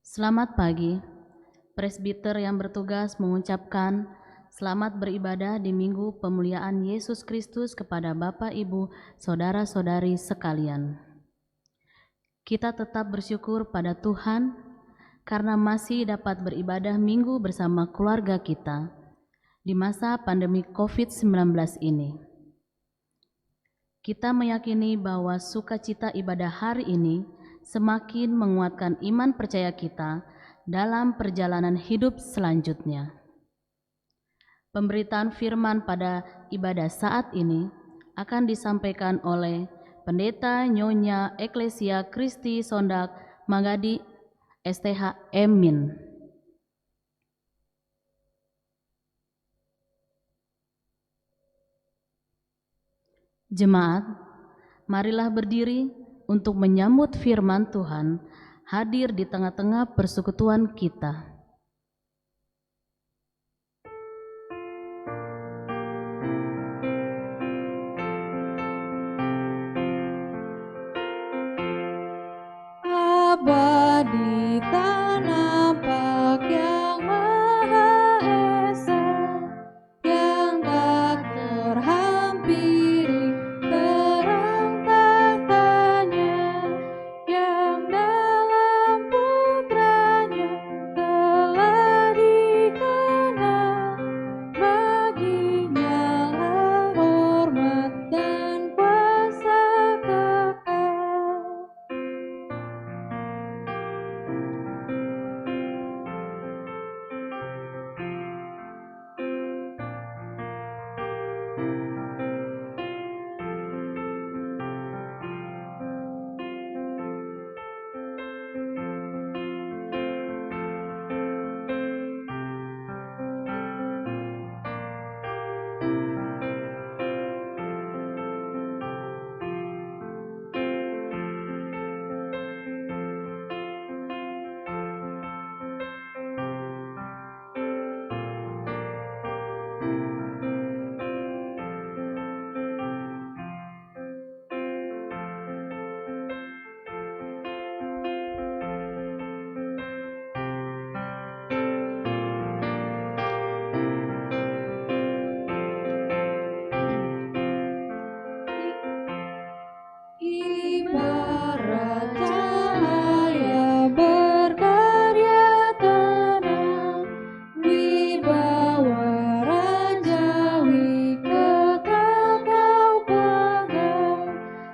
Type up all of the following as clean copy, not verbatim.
Selamat pagi. Presbiter yang bertugas mengucapkan selamat beribadah di Minggu Pemuliaan Yesus Kristus kepada Bapak, Ibu, Saudara-saudari sekalian. Kita tetap bersyukur pada Tuhan karena masih dapat beribadah Minggu bersama keluarga kita di masa pandemi COVID-19 ini. Kita meyakini bahwa sukacita ibadah hari ini semakin menguatkan iman percaya kita dalam perjalanan hidup selanjutnya. Pemberitaan firman pada ibadah saat ini akan disampaikan oleh Pendeta Nyonya Eklesia Kristi Sondak Magadi STH Emin. Jemaat, marilah berdiri untuk menyambut firman Tuhan hadir di tengah-tengah persekutuan kita. Abadi tak nampak yang Maha Esa, yang tak terhampiri terang tahtanya, yang dalam putranya telah dikenal. Baginya lah hormat dan kuasa kekal. Ibarat cahaya berkarya tenang, wibawa ranjawi kekal kau pegang,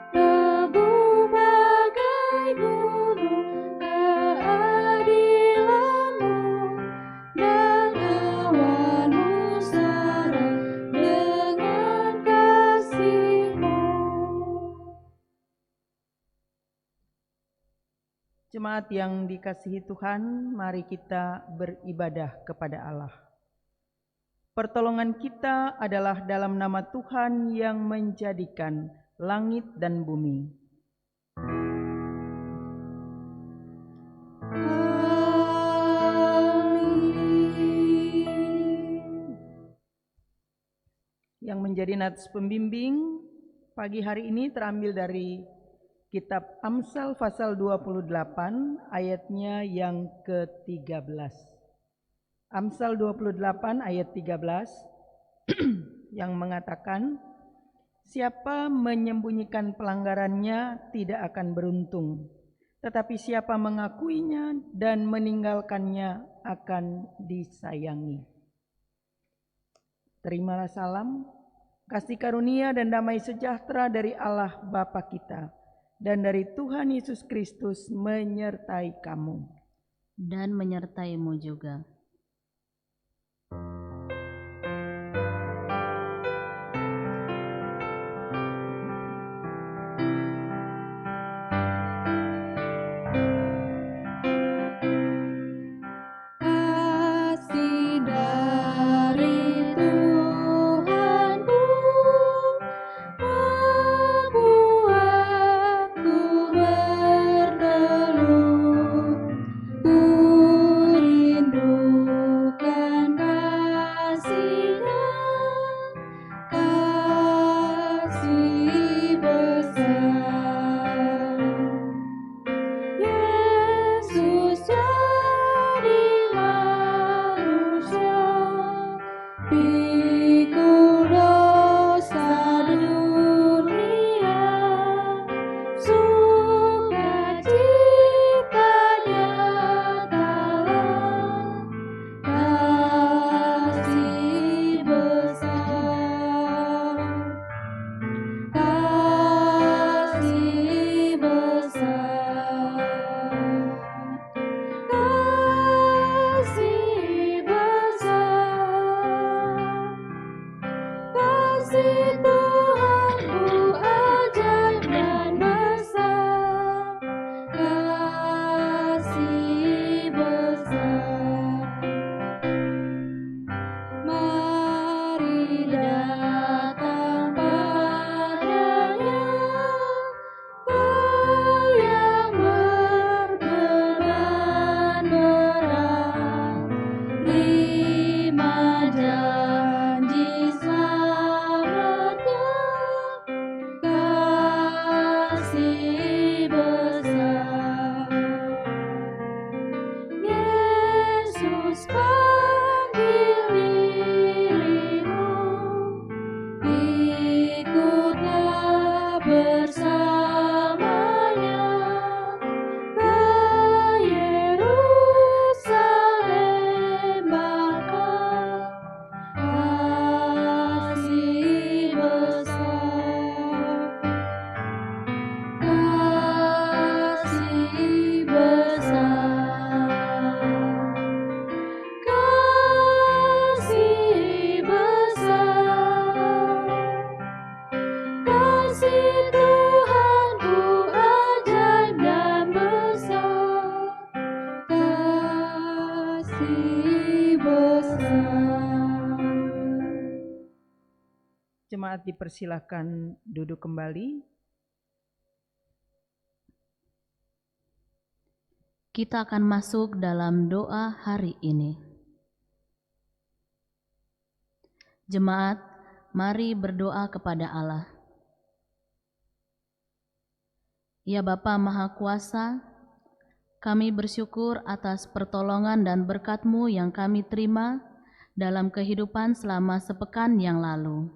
teguh bagai gunung keadilanmu, dan awanmu syarat dengan kasih-Mu. Jemaat yang dikasihi Tuhan, mari kita beribadah kepada Allah. Pertolongan kita adalah dalam nama Tuhan yang menjadikan langit dan bumi. Amin. Yang menjadi nats pembimbing pagi hari ini terambil dari Kitab Amsal pasal 28 ayatnya yang ke-13. Amsal 28 ayat 13 yang mengatakan, siapa menyembunyikan pelanggarannya tidak akan beruntung, tetapi siapa mengakuinya dan meninggalkannya akan disayangi. Terimalah salam, kasih karunia dan damai sejahtera dari Allah Bapa kita dan dari Tuhan Yesus Kristus menyertai kamu. Dan menyertaimu juga. Kasih dari Tuhanku membuatku bertelut. Ku rindu kasih besar. Jemaat dipersilakan duduk kembali. Kita akan masuk dalam doa hari ini. Jemaat, mari berdoa kepada Allah. Ya Bapa Maha Kuasa, kami bersyukur atas pertolongan dan berkat-Mu yang kami terima dalam kehidupan selama sepekan yang lalu.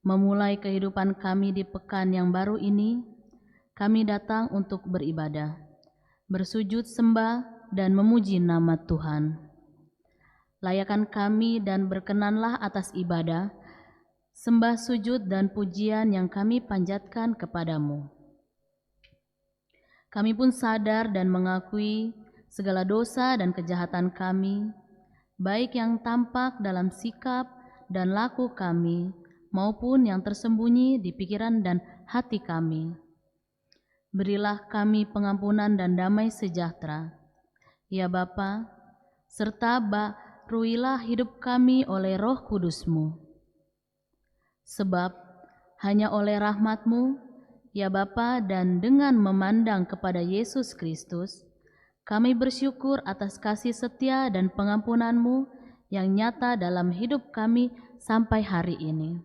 Memulai kehidupan kami di pekan yang baru ini, kami datang untuk beribadah, bersujud sembah dan memuji nama Tuhan. Layakan kami dan berkenanlah atas ibadah, sembah sujud dan pujian yang kami panjatkan kepadamu. Kami pun sadar dan mengakui segala dosa dan kejahatan kami, baik yang tampak dalam sikap dan laku kami, maupun yang tersembunyi di pikiran dan hati kami. Berilah kami pengampunan dan damai sejahtera, ya Bapa, serta baharuilah hidup kami oleh Roh Kudus-Mu. Sebab hanya oleh rahmat-Mu, ya Bapa, dan dengan memandang kepada Yesus Kristus, kami bersyukur atas kasih setia dan pengampunan-Mu yang nyata dalam hidup kami sampai hari ini.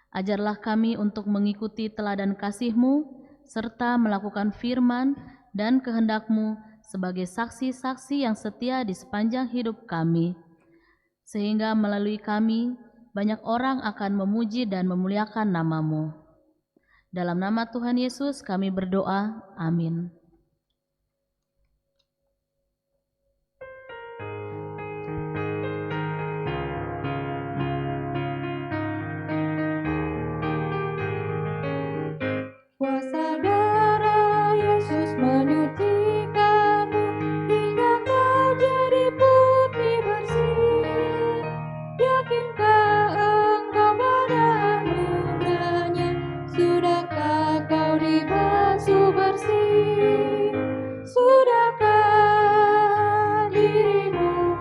Ajarlah kami untuk mengikuti teladan kasih-Mu, serta melakukan firman dan kehendak-Mu sebagai saksi-saksi yang setia di sepanjang hidup kami, sehingga melalui kami banyak orang akan memuji dan memuliakan nama-Mu. Dalam nama Tuhan Yesus kami berdoa, amin. Kuasa darah Yesus menyucikanmu hingga kau jadi putih bersih. Yakinkah engkau pada anugerahnya? Sudahkah kau dibasuh bersih? Sudahkah dirimu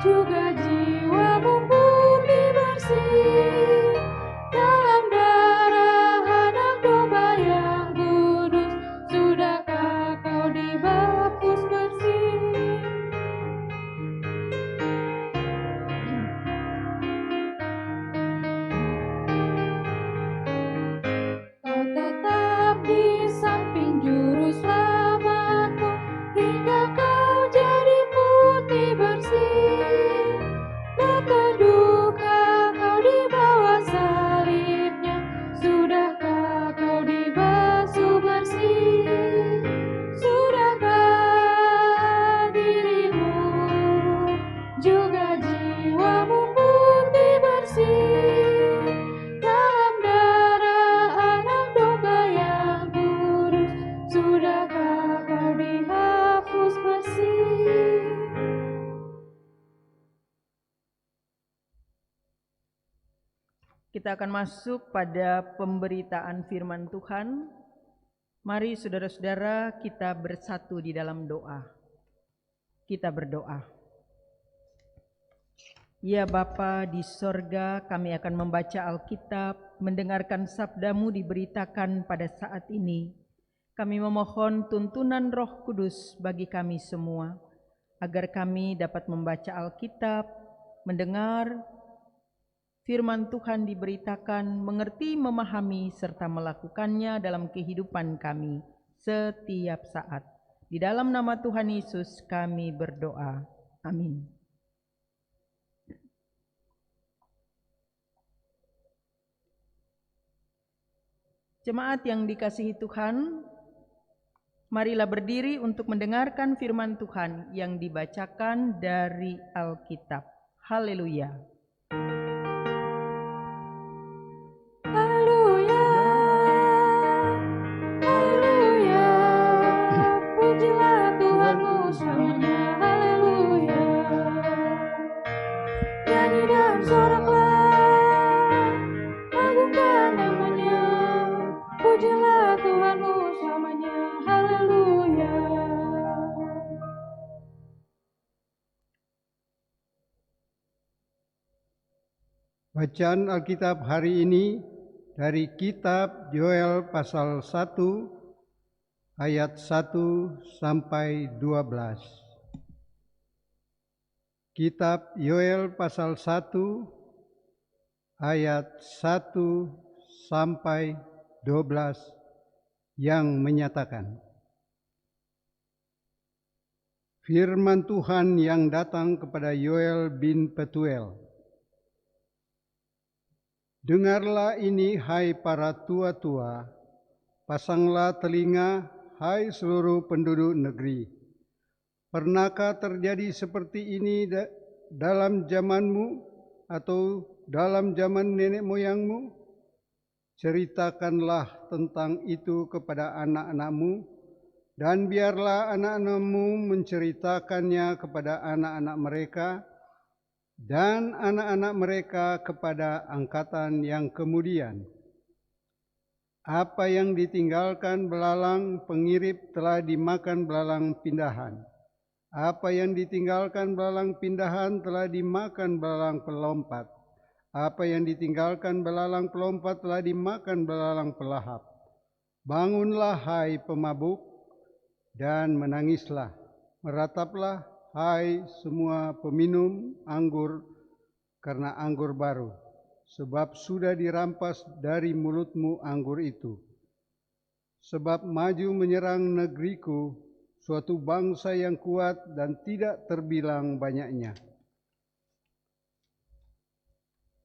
juga jiwamu putih bersih dalam darah Anak Domba yang kudus? Sudahkah kau dibaptis bersih? Kau tetap di samping juru selamatmu hingga kau jadi putih bersih. Berteduhkah kau di bawah salibnya? Sudahkah kau dibasuh bersih? Sudahkah dirimu juga jiwamu putih bersih dalam darah Anak Domba yang kudus? Sudahkah kau dihapus bersih? Kita akan masuk pada pemberitaan firman Tuhan. Mari saudara-saudara kita bersatu di dalam doa. Kita berdoa. Ya Bapa di sorga, kami akan membaca Alkitab, mendengarkan sabda-Mu diberitakan pada saat ini. Kami memohon tuntunan Roh Kudus bagi kami semua, agar kami dapat membaca Alkitab, mendengar firman Tuhan diberitakan, mengerti, memahami, serta melakukannya dalam kehidupan kami setiap saat. Di dalam nama Tuhan Yesus kami berdoa. Amin. Jemaat yang dikasihi Tuhan, marilah berdiri untuk mendengarkan firman Tuhan yang dibacakan dari Alkitab. Haleluya. Haleluya, haleluya, pujilah Tuhanmu selamanya. Haleluya, nyanyi dan soraklah, agungkan namanya. Pujilah Tuhanmu selamanya. Haleluya. Bacaan Alkitab hari ini dari kitab Yoel pasal 1 ayat 1 sampai 12. Kitab Yoel pasal 1 ayat 1 sampai 12 yang menyatakan, firman Tuhan yang datang kepada Yoel bin Petuel. Dengarlah ini, hai para tua-tua, pasanglah telinga, hai seluruh penduduk negeri. Pernahkah terjadi seperti ini dalam zamanmu atau dalam zaman nenek moyangmu? Ceritakanlah tentang itu kepada anak-anakmu, dan biarlah anak-anakmu menceritakannya kepada anak-anak mereka, dan anak-anak mereka kepada angkatan yang kemudian. Apa yang ditinggalkan belalang pengirip telah dimakan belalang pindahan. Apa yang ditinggalkan belalang pindahan telah dimakan belalang pelompat. Apa yang ditinggalkan belalang pelompat telah dimakan belalang pelahap. Bangunlah, hai pemabuk, dan menangislah. Merataplah, hai semua peminum anggur, karena anggur baru, sebab sudah dirampas dari mulutmu anggur itu. Sebab maju menyerang negeriku suatu bangsa yang kuat dan tidak terbilang banyaknya.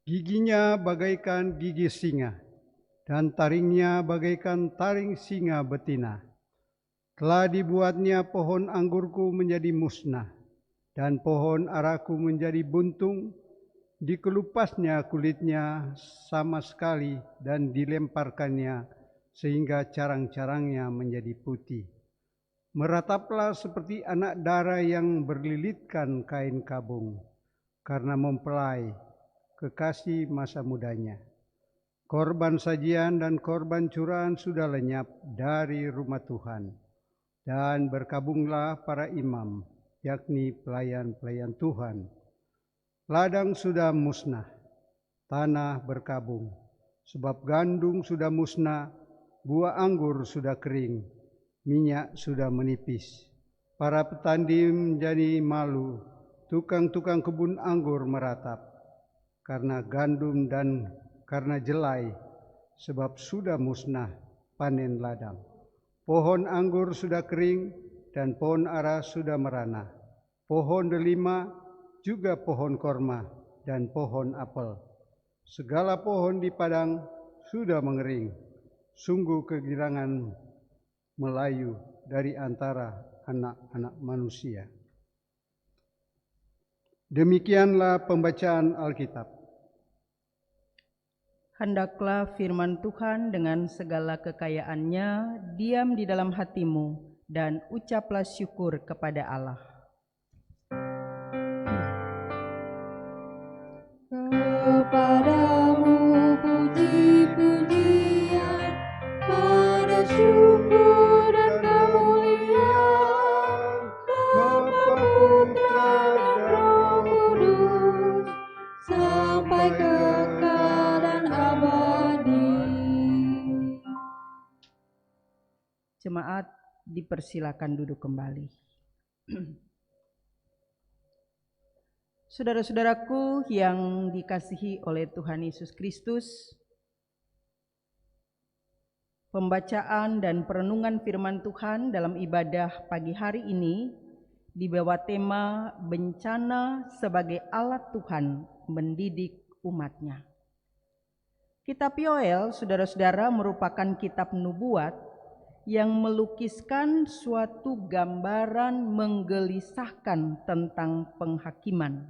Giginya bagaikan gigi singa, dan taringnya bagaikan taring singa betina. Telah dibuatnya pohon anggurku menjadi musnah, dan pohon araku menjadi buntung. Dikelupasnya kulitnya sama sekali, dan dilemparkannya sehingga carang-carangnya menjadi putih. Merataplah seperti anak dara yang berlilitkan kain kabung, karena mempelai kekasih masa mudanya. Korban sajian dan korban curahan sudah lenyap dari rumah Tuhan. Dan berkabunglah para imam, yakni pelayan-pelayan Tuhan. Ladang sudah musnah, tanah berkabung, sebab gandum sudah musnah, buah anggur sudah kering, minyak sudah menipis. Para petani menjadi malu, tukang-tukang kebun anggur meratap, karena gandum dan karena jelai, sebab sudah musnah panen ladang. Pohon anggur sudah kering dan pohon ara sudah merana. Pohon delima, juga pohon korma dan pohon apel. Segala pohon di padang sudah mengering. Sungguh kegirangan melayu dari antara anak-anak manusia. Demikianlah pembacaan Alkitab. Hendaklah firman Tuhan dengan segala kekayaannya diam di dalam hatimu, dan ucaplah syukur kepada Allah. Kepadamu puji-pujian, pada syukur dan kemuliaan, Bapa, Putra, dan Roh Kudus, sampai kekal dan abadi. Jemaat dipersilakan duduk kembali. Saudara-saudaraku yang dikasihi oleh Tuhan Yesus Kristus, pembacaan dan perenungan firman Tuhan dalam ibadah pagi hari ini dibawa tema bencana sebagai alat Tuhan mendidik umatnya. Kitab Yoel, saudara-saudara, merupakan kitab nubuat yang melukiskan suatu gambaran menggelisahkan tentang penghakiman.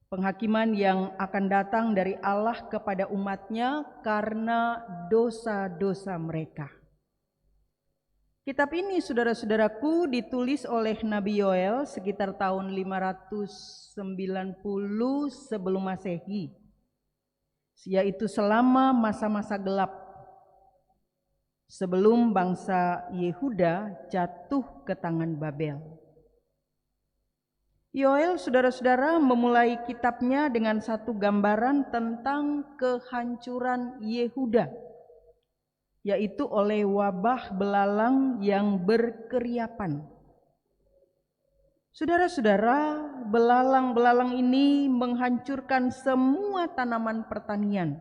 Penghakiman yang akan datang dari Allah kepada umatnya karena dosa-dosa mereka. Kitab ini, saudara-saudaraku, ditulis oleh Nabi Yoel sekitar tahun 590 sebelum Masehi, yaitu selama masa-masa gelap sebelum bangsa Yehuda jatuh ke tangan Babel. Yoel, saudara-saudara, memulai kitabnya dengan satu gambaran tentang kehancuran Yehuda, yaitu oleh wabah belalang yang berkeriapan. Saudara-saudara, belalang-belalang ini menghancurkan semua tanaman pertanian,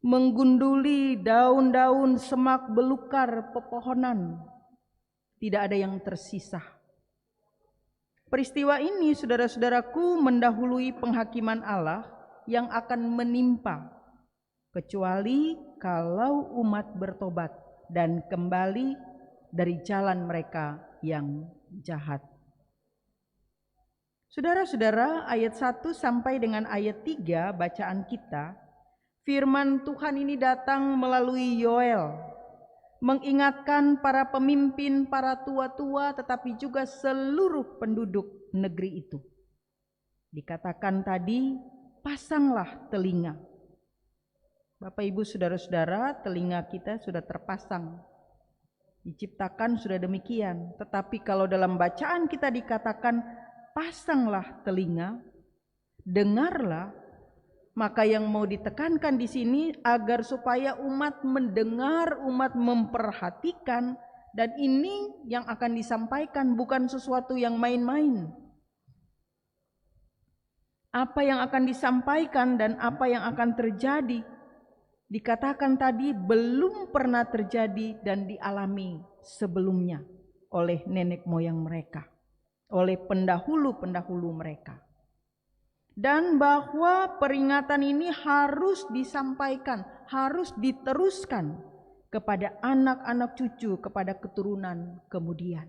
menggunduli daun-daun semak belukar pepohonan. Tidak ada yang tersisa. Peristiwa ini, saudara-saudaraku, mendahului penghakiman Allah yang akan menimpa, kecuali kalau umat bertobat dan kembali dari jalan mereka yang jahat. Saudara-saudara, ayat 1 sampai dengan ayat 3 bacaan kita, firman Tuhan ini datang melalui Yoel, mengingatkan para pemimpin, para tua-tua, tetapi juga seluruh penduduk negeri itu. Dikatakan tadi, pasanglah telinga. Bapak Ibu saudara-saudara, telinga kita sudah terpasang. Diciptakan sudah demikian. Tetapi kalau dalam bacaan kita dikatakan, pasanglah telinga, dengarlah, maka yang mau ditekankan di sini agar supaya umat mendengar, umat memperhatikan, dan ini yang akan disampaikan bukan sesuatu yang main-main. Apa yang akan disampaikan dan apa yang akan terjadi, dikatakan tadi belum pernah terjadi dan dialami sebelumnya oleh nenek moyang mereka, oleh pendahulu-pendahulu mereka. Dan bahwa peringatan ini harus disampaikan, harus diteruskan kepada anak-anak cucu, kepada keturunan kemudian.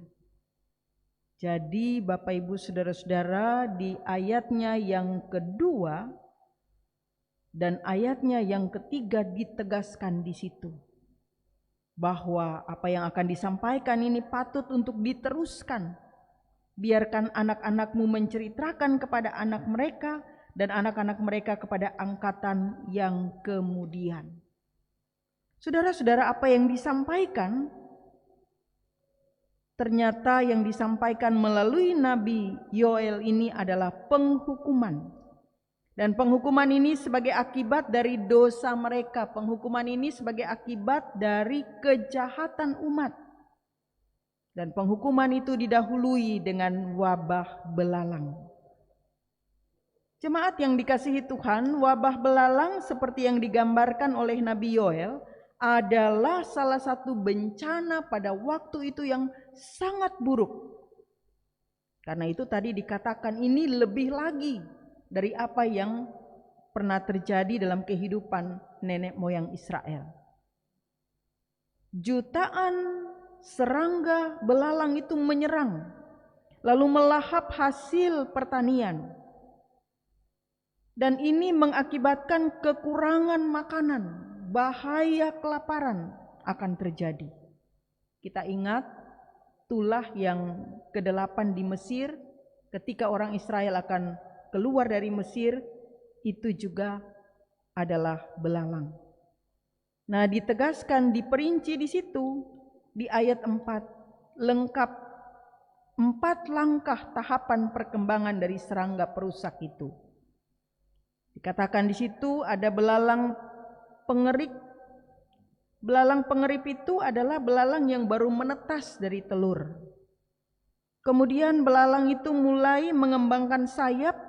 Jadi Bapak Ibu saudara-saudara, di ayatnya yang kedua dan ayatnya yang ketiga ditegaskan di situ bahwa apa yang akan disampaikan ini patut untuk diteruskan. Biarkan anak-anakmu menceritakan kepada anak mereka dan anak-anak mereka kepada angkatan yang kemudian. Saudara-saudara, apa yang disampaikan? Ternyata yang disampaikan melalui Nabi Yoel ini adalah penghukuman. Dan penghukuman ini sebagai akibat dari dosa mereka. Penghukuman ini sebagai akibat dari kejahatan umat. Dan penghukuman itu didahului dengan wabah belalang. Jemaat yang dikasihi Tuhan, wabah belalang seperti yang digambarkan oleh Nabi Yoel adalah salah satu bencana pada waktu itu yang sangat buruk. Karena itu tadi dikatakan ini lebih lagi dari apa yang pernah terjadi dalam kehidupan nenek moyang Israel. Jutaan serangga belalang itu menyerang, lalu melahap hasil pertanian. Dan ini mengakibatkan kekurangan makanan, bahaya kelaparan akan terjadi. Kita ingat tulah yang ke-8 di Mesir, ketika orang Israel akan keluar dari Mesir, itu juga adalah belalang. Nah, ditegaskan, diperinci di situ di ayat 4, lengkap 4 langkah tahapan perkembangan dari serangga perusak itu. Dikatakan di situ ada belalang pengerik. Belalang pengerip itu adalah belalang yang baru menetas dari telur. Kemudian belalang itu mulai mengembangkan sayap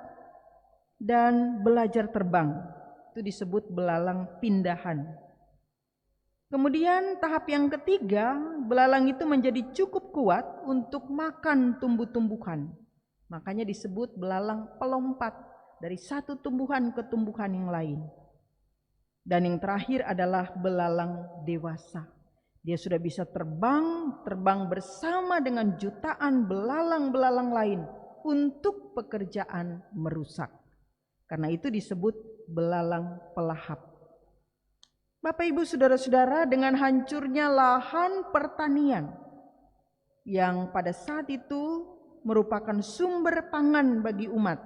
dan belajar terbang. Itu disebut belalang pindahan. Kemudian tahap yang ketiga, belalang itu menjadi cukup kuat untuk makan tumbuh-tumbuhan. Makanya disebut belalang pelompat dari satu tumbuhan ke tumbuhan yang lain. Dan yang terakhir adalah belalang dewasa. Dia sudah bisa terbang bersama dengan jutaan belalang-belalang lain untuk pekerjaan merusak. Karena itu disebut belalang pelahap. Bapak Ibu saudara-saudara, dengan hancurnya lahan pertanian yang pada saat itu merupakan sumber pangan bagi umat,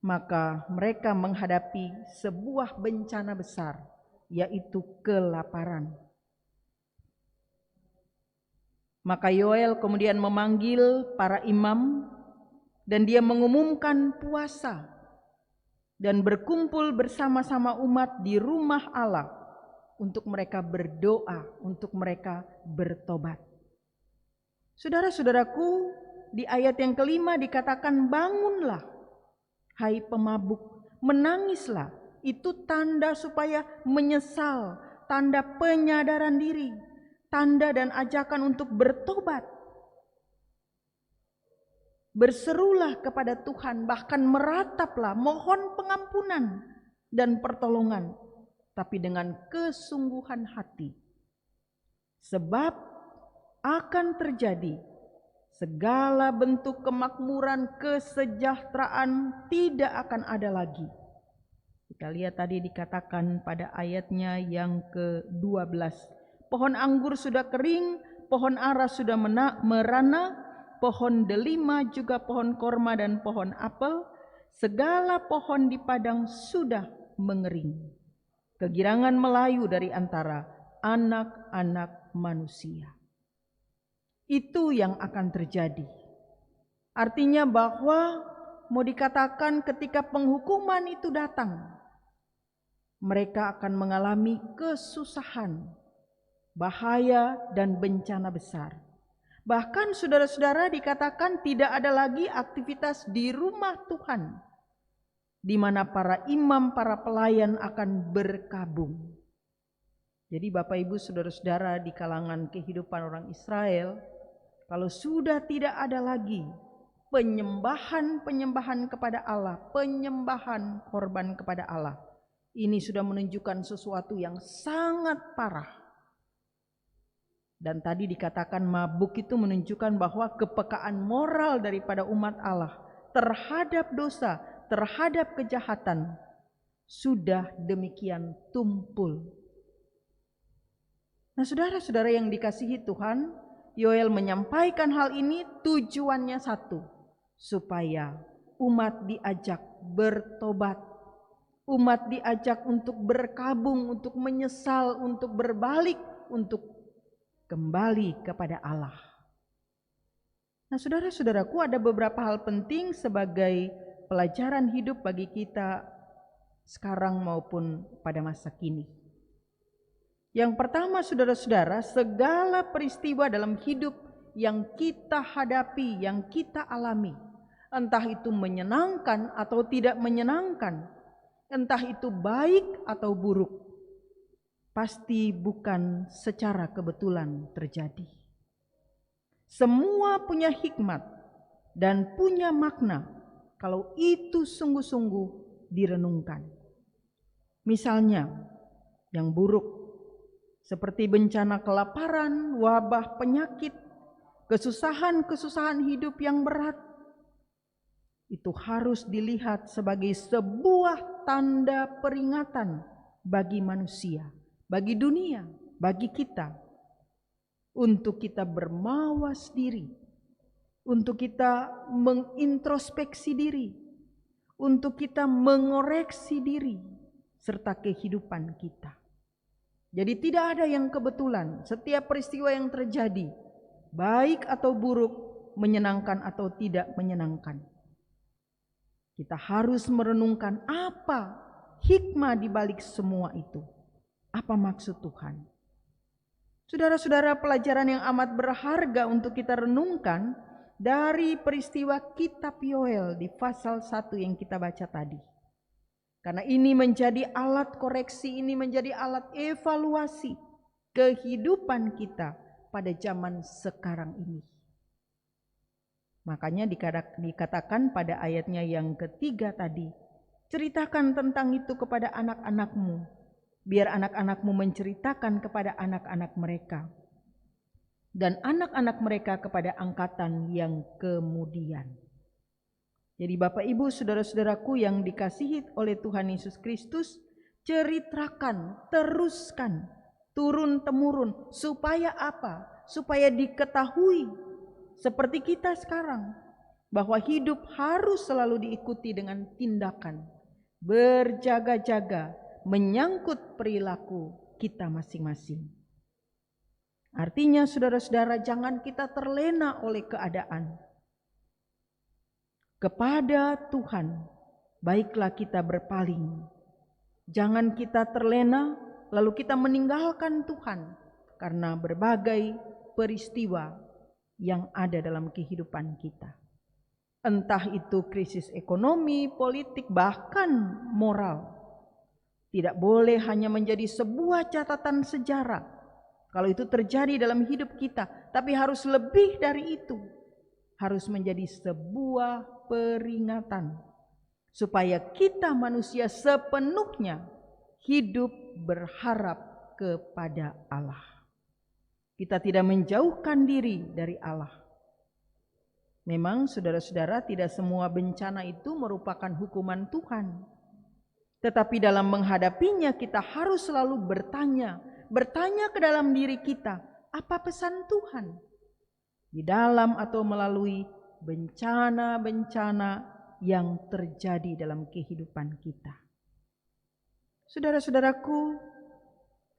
maka mereka menghadapi sebuah bencana besar, yaitu kelaparan. Maka Yoel kemudian memanggil para imam, Dan dia mengumumkan puasa dan berkumpul bersama-sama umat di rumah Allah untuk mereka berdoa, untuk mereka bertobat. Saudara-saudaraku, di ayat yang kelima dikatakan, bangunlah, hai pemabuk, menangislah. Itu tanda supaya menyesal, tanda penyadaran diri, tanda dan ajakan untuk bertobat. Berserulah kepada Tuhan, bahkan merataplah, mohon pengampunan dan pertolongan, tapi dengan kesungguhan hati. Sebab akan terjadi segala bentuk kemakmuran, kesejahteraan tidak akan ada lagi. Kita lihat tadi dikatakan pada ayatnya yang ke-12. Pohon anggur sudah kering, pohon ara sudah merana, pohon delima juga pohon korma dan pohon apel, segala pohon di padang sudah mengering. Kegirangan melayu dari antara anak-anak manusia. Itu yang akan terjadi. Artinya bahwa mau dikatakan ketika penghukuman itu datang, mereka akan mengalami kesusahan, bahaya dan bencana besar. Bahkan saudara-saudara dikatakan tidak ada lagi aktivitas di rumah Tuhan, di mana para imam, para pelayan akan berkabung. Jadi Bapak Ibu saudara-saudara di kalangan kehidupan orang Israel, kalau sudah tidak ada lagi penyembahan kepada Allah, penyembahan korban kepada Allah, ini sudah menunjukkan sesuatu yang sangat parah. Dan tadi dikatakan mabuk itu menunjukkan bahwa kepekaan moral daripada umat Allah terhadap dosa, terhadap kejahatan sudah demikian tumpul. Nah, saudara-saudara yang dikasihi Tuhan, Yoel menyampaikan hal ini tujuannya satu, supaya umat diajak bertobat, umat diajak untuk berkabung, untuk menyesal, untuk berbalik, untuk kembali kepada Allah. Nah, saudara-saudaraku, ada beberapa hal penting sebagai pelajaran hidup bagi kita sekarang maupun pada masa kini. Yang pertama, saudara-saudara, segala peristiwa dalam hidup yang kita hadapi, yang kita alami, entah itu menyenangkan atau tidak menyenangkan, entah itu baik atau buruk, pasti bukan secara kebetulan terjadi. Semua punya hikmat dan punya makna kalau itu sungguh-sungguh direnungkan. Misalnya yang buruk seperti bencana kelaparan, wabah, penyakit, kesusahan hidup yang berat, itu harus dilihat sebagai sebuah tanda peringatan bagi manusia, bagi dunia, bagi kita, untuk kita bermawas diri, untuk kita mengintrospeksi diri, untuk kita mengoreksi diri, serta kehidupan kita. Jadi tidak ada yang kebetulan. Setiap peristiwa yang terjadi, baik atau buruk, menyenangkan atau tidak menyenangkan, kita harus merenungkan apa hikmah di balik semua itu. Apa maksud Tuhan? Saudara-saudara, pelajaran yang amat berharga untuk kita renungkan dari peristiwa kitab Yoel di pasal 1 yang kita baca tadi. Karena ini menjadi alat koreksi, ini menjadi alat evaluasi kehidupan kita pada zaman sekarang ini. Makanya dikatakan pada ayatnya yang ketiga tadi, ceritakan tentang itu kepada anak-anakmu, biar anak-anakmu menceritakan kepada anak-anak mereka, dan anak-anak mereka kepada angkatan yang kemudian. Jadi Bapak Ibu saudara-saudaraku yang dikasihi oleh Tuhan Yesus Kristus, ceritakan, teruskan, turun-temurun, supaya apa? Supaya diketahui seperti kita sekarang, bahwa hidup harus selalu diikuti dengan tindakan, berjaga-jaga, menyangkut perilaku kita masing-masing. Artinya saudara-saudara, jangan kita terlena oleh keadaan. kepada Tuhan, baiklah kita berpaling. Jangan kita terlena lalu kita meninggalkan Tuhan karena berbagai peristiwa yang ada dalam kehidupan kita. Entah itu krisis ekonomi, politik, bahkan moral. Tidak boleh hanya menjadi sebuah catatan sejarah kalau itu terjadi dalam hidup kita, tapi harus lebih dari itu. Harus menjadi sebuah peringatan supaya kita manusia sepenuhnya hidup berharap kepada Allah. Kita tidak menjauhkan diri dari Allah. Memang saudara-saudara, tidak semua bencana itu merupakan hukuman Tuhan. Tetapi dalam menghadapinya kita harus selalu bertanya ke dalam diri kita, apa pesan Tuhan? Di dalam atau melalui bencana-bencana yang terjadi dalam kehidupan kita. Saudara-saudaraku,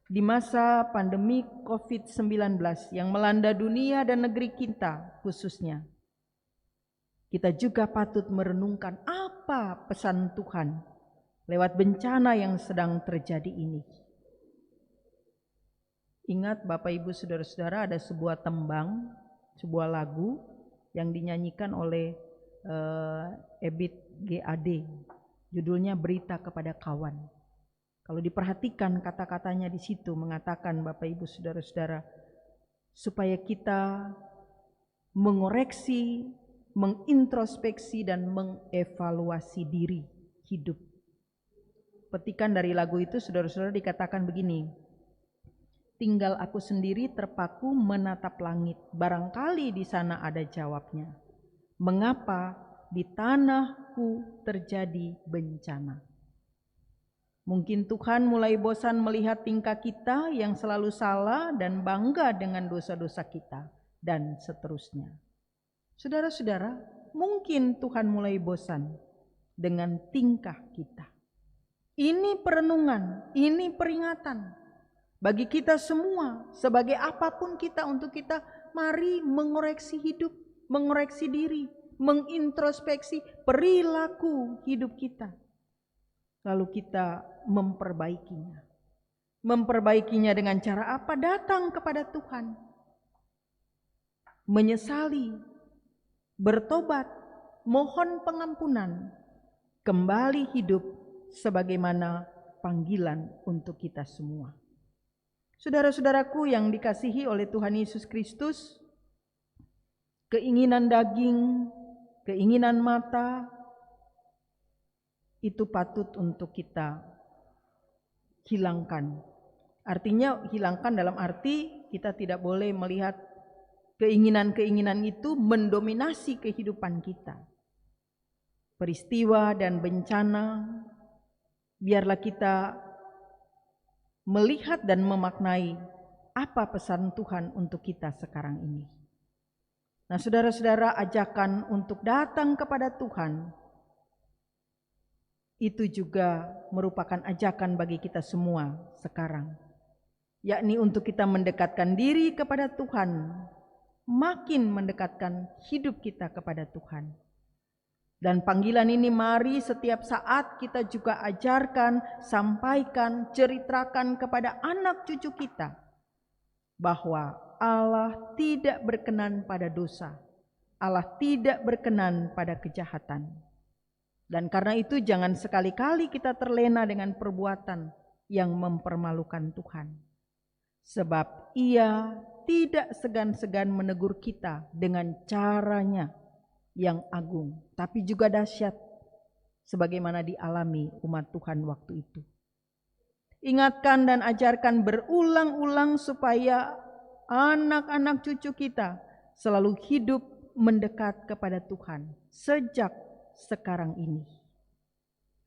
di masa pandemi COVID-19 yang melanda dunia dan negeri kita khususnya, kita juga patut merenungkan apa pesan Tuhan lewat bencana yang sedang terjadi ini. Ingat Bapak Ibu Saudara-saudara, ada sebuah tembang, sebuah lagu yang dinyanyikan oleh Ebit GAD. Judulnya Berita Kepada Kawan. Kalau diperhatikan kata-katanya di situ mengatakan Bapak Ibu Saudara-saudara, supaya kita mengoreksi, mengintrospeksi dan mengevaluasi diri hidup. Petikan dari lagu itu saudara-saudara dikatakan begini, tinggal aku sendiri terpaku menatap langit, barangkali di sana ada jawabnya. Mengapa di tanahku terjadi bencana? Mungkin Tuhan mulai bosan melihat tingkah kita yang selalu salah dan bangga dengan dosa-dosa kita, dan seterusnya. Saudara-saudara, mungkin Tuhan mulai bosan dengan tingkah kita. Ini perenungan, ini peringatan bagi kita semua, sebagai apapun kita, untuk kita mari mengoreksi hidup, mengoreksi diri, mengintrospeksi perilaku hidup kita. Lalu kita memperbaikinya. Memperbaikinya dengan cara apa? Datang kepada Tuhan. Menyesali, bertobat, mohon pengampunan, kembali hidup sebagaimana panggilan untuk kita semua. Saudara-saudaraku yang dikasihi oleh Tuhan Yesus Kristus, keinginan daging, keinginan mata, itu patut untuk kita hilangkan. Artinya hilangkan dalam arti kita tidak boleh melihat keinginan-keinginan itu mendominasi kehidupan kita. Peristiwa dan bencana, biarlah kita melihat dan memaknai apa pesan Tuhan untuk kita sekarang ini. Nah, saudara-saudara, ajakan untuk datang kepada Tuhan itu juga merupakan ajakan bagi kita semua sekarang, yakni untuk kita mendekatkan diri kepada Tuhan, makin mendekatkan hidup kita kepada Tuhan. Dan panggilan ini mari setiap saat kita juga ajarkan, sampaikan, ceritakan kepada anak cucu kita bahwa Allah tidak berkenan pada dosa, Allah tidak berkenan pada kejahatan. Dan karena itu jangan sekali-kali kita terlena dengan perbuatan yang mempermalukan Tuhan. Sebab Ia tidak segan-segan menegur kita dengan caranya yang agung, tapi juga dahsyat, sebagaimana dialami umat Tuhan waktu itu. Ingatkan dan ajarkan berulang-ulang supaya anak-anak cucu kita selalu hidup mendekat kepada Tuhan sejak sekarang ini.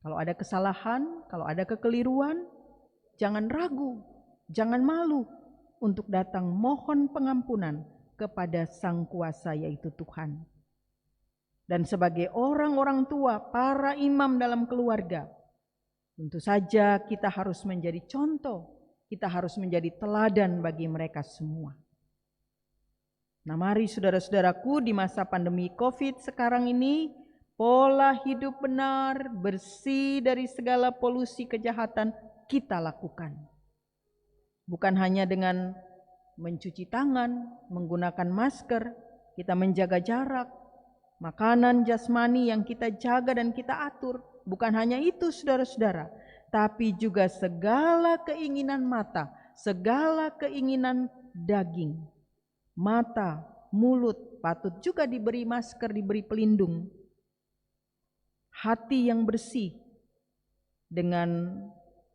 Kalau ada kesalahan, kalau ada kekeliruan, jangan ragu, jangan malu untuk datang mohon pengampunan kepada Sang Kuasa, yaitu Tuhan. Dan sebagai orang-orang tua, para imam dalam keluarga, tentu saja kita harus menjadi contoh, kita harus menjadi teladan bagi mereka semua. Nah, mari saudara-saudaraku, di masa pandemi COVID sekarang ini, pola hidup benar, bersih dari segala polusi kejahatan kita lakukan. Bukan hanya dengan mencuci tangan, menggunakan masker, kita menjaga jarak, makanan jasmani yang kita jaga dan kita atur. Bukan hanya itu saudara-saudara, tapi juga segala keinginan mata, segala keinginan daging. Mata, mulut patut juga diberi masker, diberi pelindung. Hati yang bersih dengan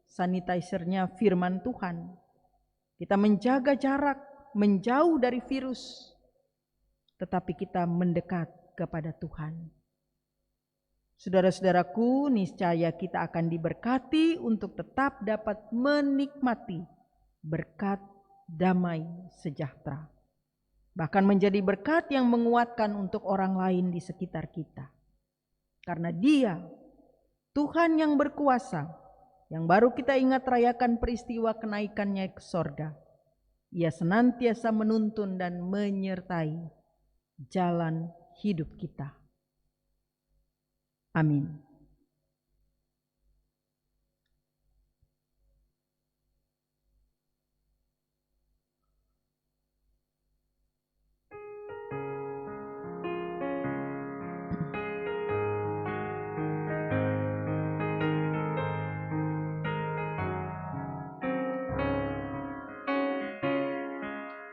sanitizer-nya firman Tuhan. Kita menjaga jarak, menjauh dari virus, tetapi kita mendekat kepada Tuhan. Saudara-saudaraku, niscaya kita akan diberkati untuk tetap dapat menikmati berkat damai sejahtera. Bahkan menjadi berkat yang menguatkan untuk orang lain di sekitar kita. Karena Dia, Tuhan yang berkuasa, yang baru kita ingat rayakan peristiwa kenaikannya ke sorga. Ia senantiasa menuntun dan menyertai jalan hidup kita. Amin.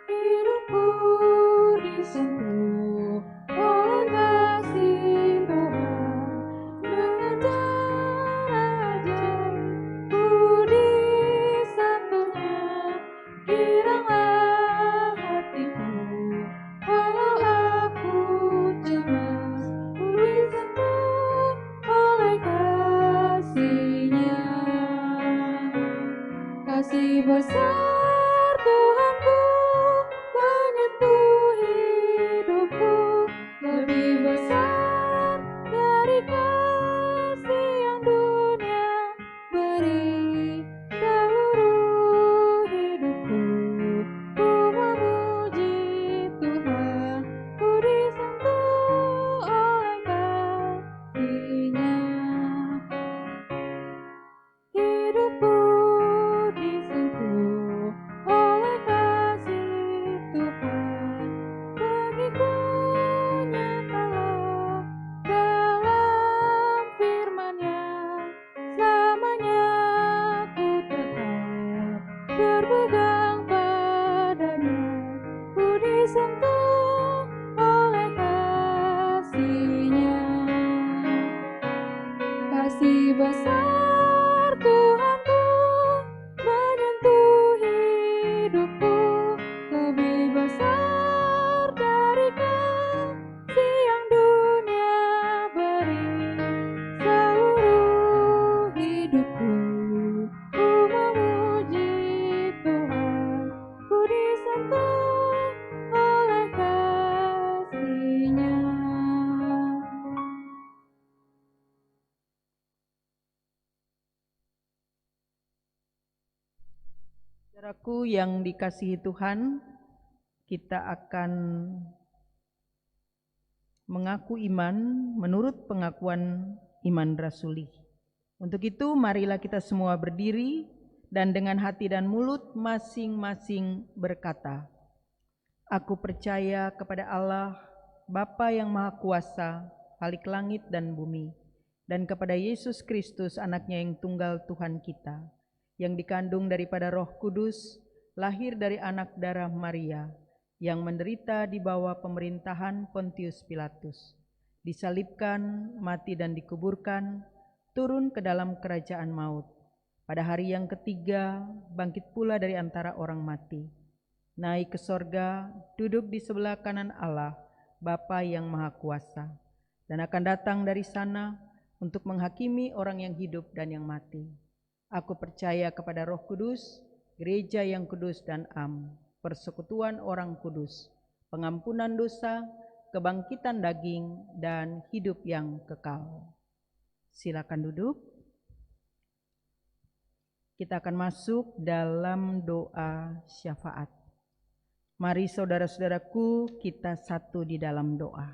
Hidupku disentuh oleh kasih Tuhan dengan cara ajaib, budi santunnya giranglah hatiku. Walau aku cemas, ku disentuh oleh kasih-Nya. Kasih besar Tuhanku menyentuh hidupku, lebih besar dari kasih yang dunia beri. Seluruh hidupku ku memuji Tuhan, ku disentuh oleh kasih-Nya. Hidupku disentuh oleh kasih Tuhan, bagiku nyatalah dalam firman-Nya. Selamanya ku tetap berpegang padanya, ku disentuh oleh kasih-Nya. Kasih besar Tuhanku menyentuh hidupku, lebih besar dari kasih yang dunia beri. Seluruh hidupku ku memuji Tuhan, ku disentuh oleh kasih-Nya. Saudaraku yang dikasihi Tuhan, kita akan mengaku iman menurut pengakuan iman rasuli. Untuk itu marilah kita semua berdiri dan dengan hati dan mulut masing-masing berkata, Aku percaya kepada Allah, Bapa yang Maha Kuasa, Khalik langit dan bumi, dan kepada Yesus Kristus, anaknya yang tunggal Tuhan kita, yang dikandung daripada Roh Kudus, lahir dari anak darah Maria, yang menderita di bawah pemerintahan Pontius Pilatus, disalibkan, mati dan dikuburkan, turun ke dalam kerajaan maut. Pada hari yang ketiga, bangkit pula dari antara orang mati, naik ke sorga, duduk di sebelah kanan Allah, Bapa yang Maha Kuasa, dan akan datang dari sana untuk menghakimi orang yang hidup dan yang mati. Aku percaya kepada Roh Kudus, gereja yang kudus dan am, persekutuan orang kudus, pengampunan dosa, kebangkitan daging, dan hidup yang kekal. Silakan duduk. Kita akan masuk dalam doa syafaat. Mari saudara-saudaraku, kita satu di dalam doa.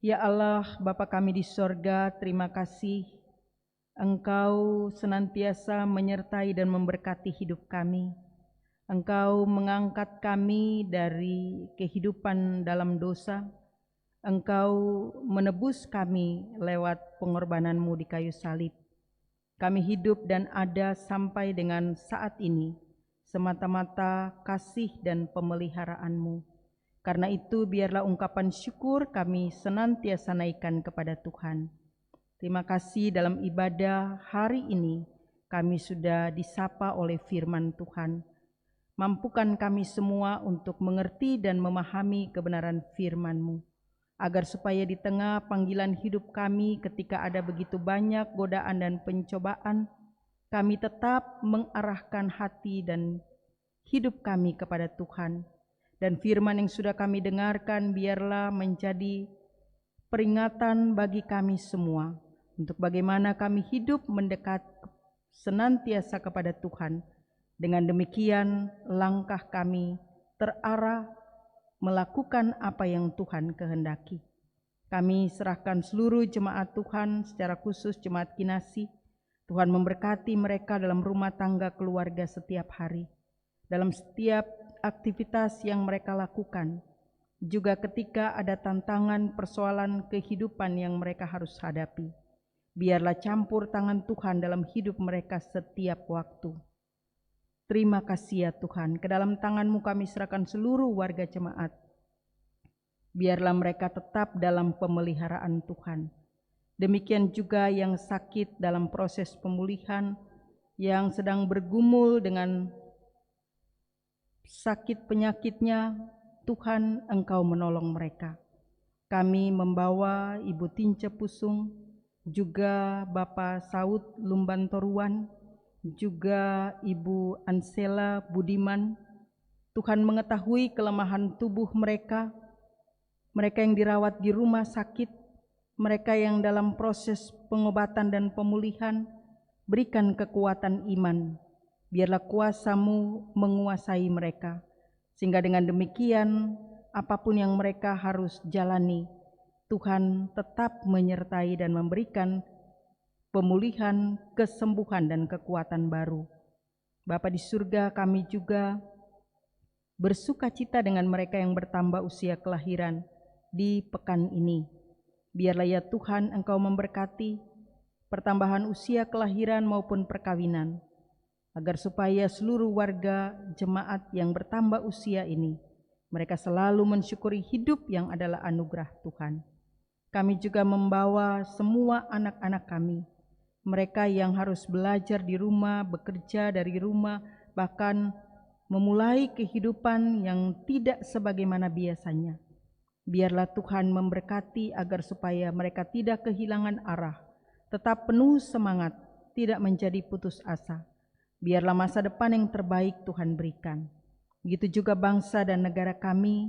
Ya Allah, Bapa kami di sorga, terima kasih Engkau senantiasa menyertai dan memberkati hidup kami. Engkau mengangkat kami dari kehidupan dalam dosa. Engkau menebus kami lewat pengorbanan-Mu di kayu salib. Kami hidup dan ada sampai dengan saat ini semata-mata kasih dan pemeliharaan-Mu. Karena itu biarlah ungkapan syukur kami senantiasa naikkan kepada Tuhan. Terima kasih dalam ibadah hari ini kami sudah disapa oleh firman Tuhan. Mampukan kami semua untuk mengerti dan memahami kebenaran firman-Mu, agar supaya di tengah panggilan hidup kami ketika ada begitu banyak godaan dan pencobaan, kami tetap mengarahkan hati dan hidup kami kepada Tuhan. Dan firman yang sudah kami dengarkan biarlah menjadi peringatan bagi kami semua untuk bagaimana kami hidup mendekat senantiasa kepada Tuhan. Dengan demikian langkah kami terarah melakukan apa yang Tuhan kehendaki. Kami serahkan seluruh jemaat Tuhan, secara khusus jemaat Kinasih. Tuhan memberkati mereka dalam rumah tangga keluarga setiap hari, dalam setiap aktivitas yang mereka lakukan, juga ketika ada tantangan persoalan kehidupan yang mereka harus hadapi. Biarlah campur tangan Tuhan dalam hidup mereka setiap waktu. Terima kasih ya Tuhan, ke dalam tangan-Mu kami serahkan seluruh warga jemaat. Biarlah mereka tetap dalam pemeliharaan Tuhan. Demikian juga yang sakit dalam proses pemulihan, yang sedang bergumul dengan sakit penyakitnya, Tuhan Engkau menolong mereka. Kami membawa Ibu Tince Pusung, juga Bapak Saud Lumbantoruan, juga Ibu Ansela Budiman. Tuhan mengetahui kelemahan tubuh mereka, mereka yang dirawat di rumah sakit, mereka yang dalam proses pengobatan dan pemulihan. Berikan kekuatan iman, biarlah kuasa-Mu menguasai mereka, sehingga dengan demikian apapun yang mereka harus jalani, Tuhan tetap menyertai dan memberikan pemulihan, kesembuhan, dan kekuatan baru. Bapa di surga, kami juga bersuka cita dengan mereka yang bertambah usia kelahiran di pekan ini. Biarlah ya Tuhan Engkau memberkati pertambahan usia kelahiran maupun perkawinan, agar supaya seluruh warga jemaat yang bertambah usia ini, mereka selalu mensyukuri hidup yang adalah anugerah Tuhan. Kami juga membawa semua anak-anak kami, mereka yang harus belajar di rumah, bekerja dari rumah, bahkan memulai kehidupan yang tidak sebagaimana biasanya. Biarlah Tuhan memberkati agar supaya mereka tidak kehilangan arah, tetap penuh semangat, tidak menjadi putus asa. Biarlah masa depan yang terbaik Tuhan berikan. Begitu juga bangsa dan negara kami,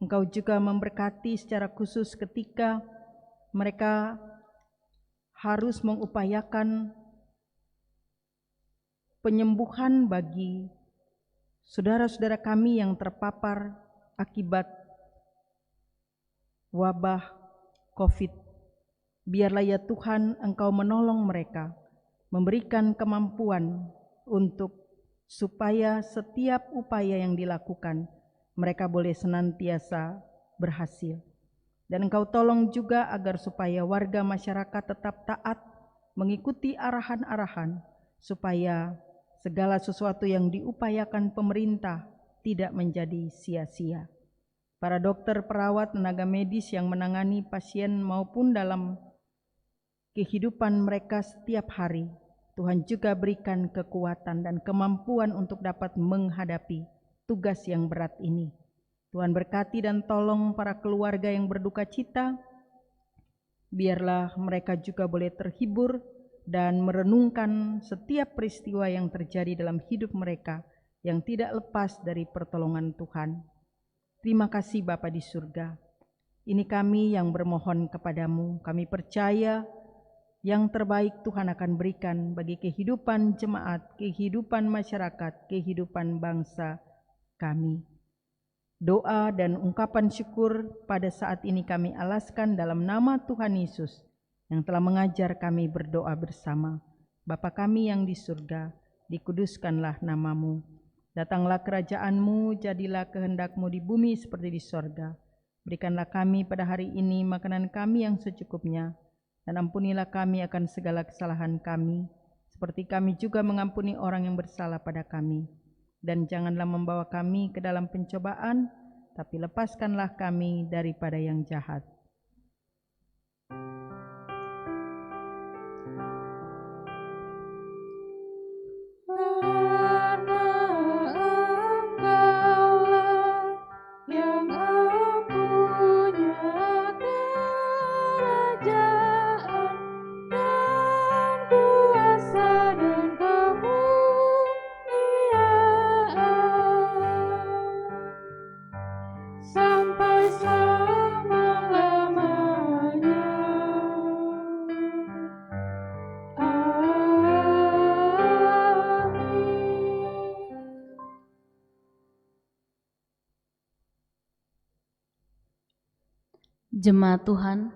Engkau juga memberkati secara khusus ketika mereka harus mengupayakan penyembuhan bagi saudara-saudara kami yang terpapar akibat wabah COVID. Biarlah ya Tuhan Engkau menolong mereka, memberikan kemampuan untuk supaya setiap upaya yang dilakukan mereka boleh senantiasa berhasil. Dan Engkau tolong juga agar supaya warga masyarakat tetap taat mengikuti arahan-arahan, supaya segala sesuatu yang diupayakan pemerintah tidak menjadi sia-sia. Para dokter, perawat, tenaga medis yang menangani pasien maupun dalam kehidupan mereka setiap hari, Tuhan juga berikan kekuatan dan kemampuan untuk dapat menghadapi tugas yang berat ini. Tuhan berkati dan tolong para keluarga yang berduka cita. Biarlah mereka juga boleh terhibur dan merenungkan setiap peristiwa yang terjadi dalam hidup mereka yang tidak lepas dari pertolongan Tuhan. Terima kasih Bapa di surga. Ini kami yang bermohon kepadamu. Kami percaya yang terbaik Tuhan akan berikan bagi kehidupan jemaat, kehidupan masyarakat, kehidupan bangsa kami. Doa dan ungkapan syukur pada saat ini kami alaskan dalam nama Tuhan Yesus yang telah mengajar kami berdoa bersama. Bapa kami yang di surga, dikuduskanlah namamu. Datanglah kerajaan-Mu, jadilah kehendak-Mu di bumi seperti di sorga. Berikanlah kami pada hari ini makanan kami yang secukupnya, dan ampunilah kami akan segala kesalahan kami, seperti kami juga mengampuni orang yang bersalah pada kami. Dan janganlah membawa kami ke dalam pencobaan, tapi lepaskanlah kami daripada yang jahat. Karena Engkaulah yang mempunyai kerajaan dan kuasa dan kemuliaan sampai selama-lamanya. Amin. Jemaat Tuhan,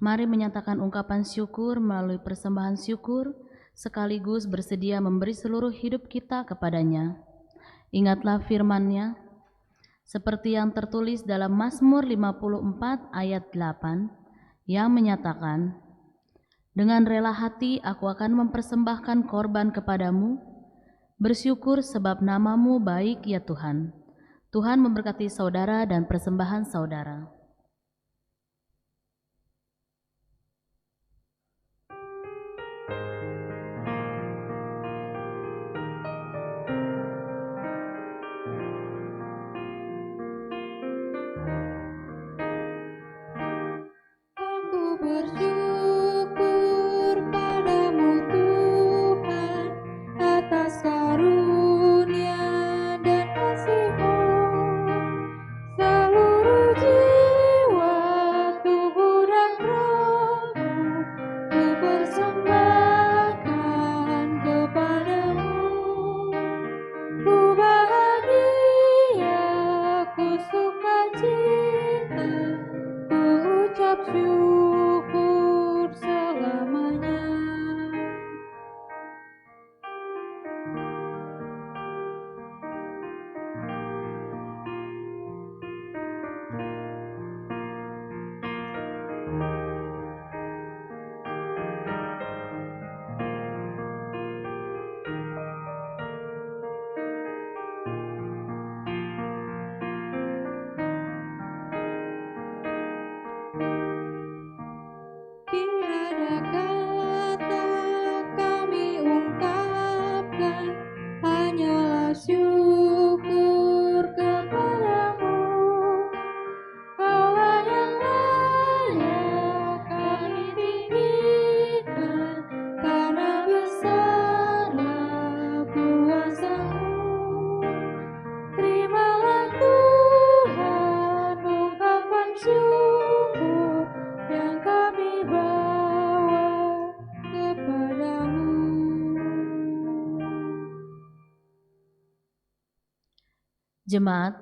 mari menyatakan ungkapan syukur melalui persembahan syukur, sekaligus bersedia memberi seluruh hidup kita kepadanya. Ingatlah firman-Nya, seperti yang tertulis dalam Mazmur 54 ayat 8, yang menyatakan, dengan rela hati aku akan mempersembahkan korban kepadamu, bersyukur sebab namamu baik ya Tuhan. Tuhan memberkati saudara dan persembahan saudara. Aku bersyukur padamu Tuhan atas karunia dan kasih-Mu. Seluruh jiwa, tubuh dan rohku ku persembahkan kepadamu. Ku bahagia, ku sukacita, ku ucap syukur selamanya. Tiada kata kami ungkapkan, hanyalah syukur kepadamu. Kaulah yang layak kami tinggikan, karena besarlah kuasa-Mu. Terimalah Tuhan ungkapan syukur yang kami bawa kepadamu. Jemaat,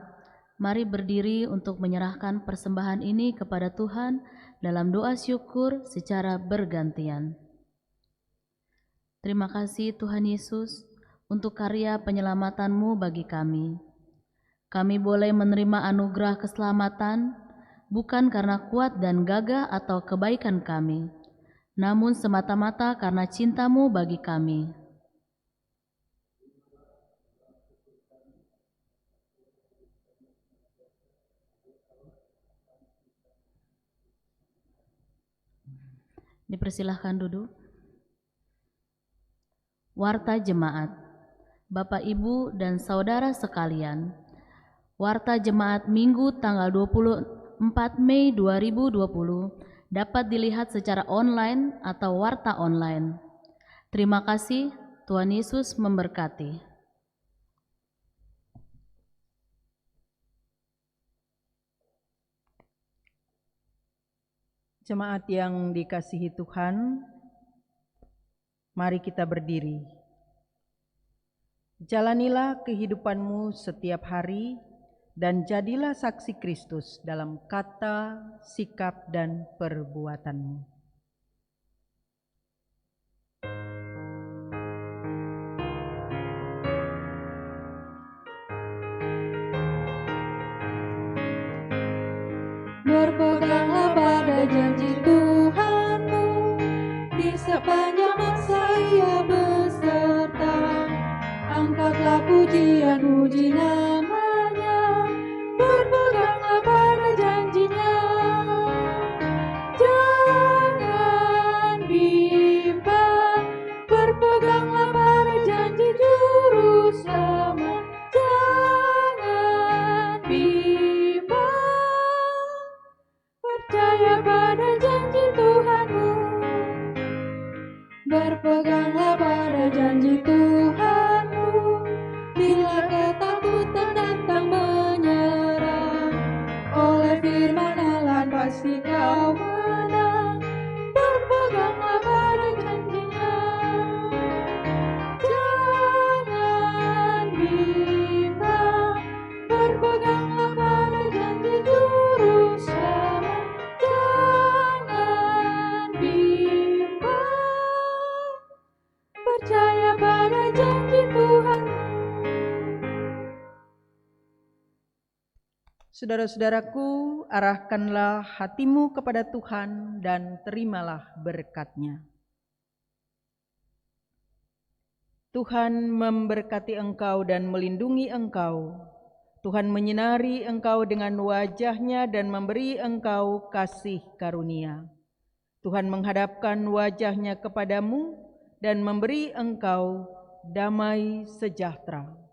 mari berdiri untuk menyerahkan persembahan ini kepada Tuhan dalam doa syukur secara bergantian. Terima kasih Tuhan Yesus untuk karya penyelamatanmu bagi kami. Kami boleh menerima anugerah keselamatan bukan karena kuat dan gagah atau kebaikan kami, namun semata-mata karena cinta-Mu bagi kami. Dipersilahkan duduk. Warta Jemaat, Bapak, Ibu, dan Saudara sekalian, Warta Jemaat Minggu tanggal 24 Mei 2020 dapat dilihat secara online atau warta online. Terima kasih, Tuhan Yesus memberkati. Jemaat yang dikasihi Tuhan, mari kita berdiri. Jalanilah kehidupanmu setiap hari dan jadilah saksi Kristus dalam kata, sikap, dan perbuatanmu. Berpeganglah pada janji Tuhanmu, di sepanjang masa Ia beserta. Angkatlah pujian-puji nama-Nya, berpeganglah pada janji-Nya. Jangan bimbang, berpeganglah pada janji Juru Selamat. Jangan bimbang, percaya pada janji Tuhanmu. Berpeganglah pada janji Tuhanmu, bila ketakutan datang menyerang. Oleh firman Allah pasti kau menang. Berpeganglah pada janji-Nya. Jangan bimbang, berpeganglah pada janji Juru Selamat. Jangan bimbang, percaya pada janji Tuhan. Saudara-saudaraku, arahkanlah hatimu kepada Tuhan dan terimalah berkat-Nya. Tuhan memberkati engkau dan melindungi engkau. Tuhan menyinari engkau dengan wajah-Nya dan memberi engkau kasih karunia. Tuhan menghadapkan wajah-Nya kepadamu dan memberi engkau damai sejahtera.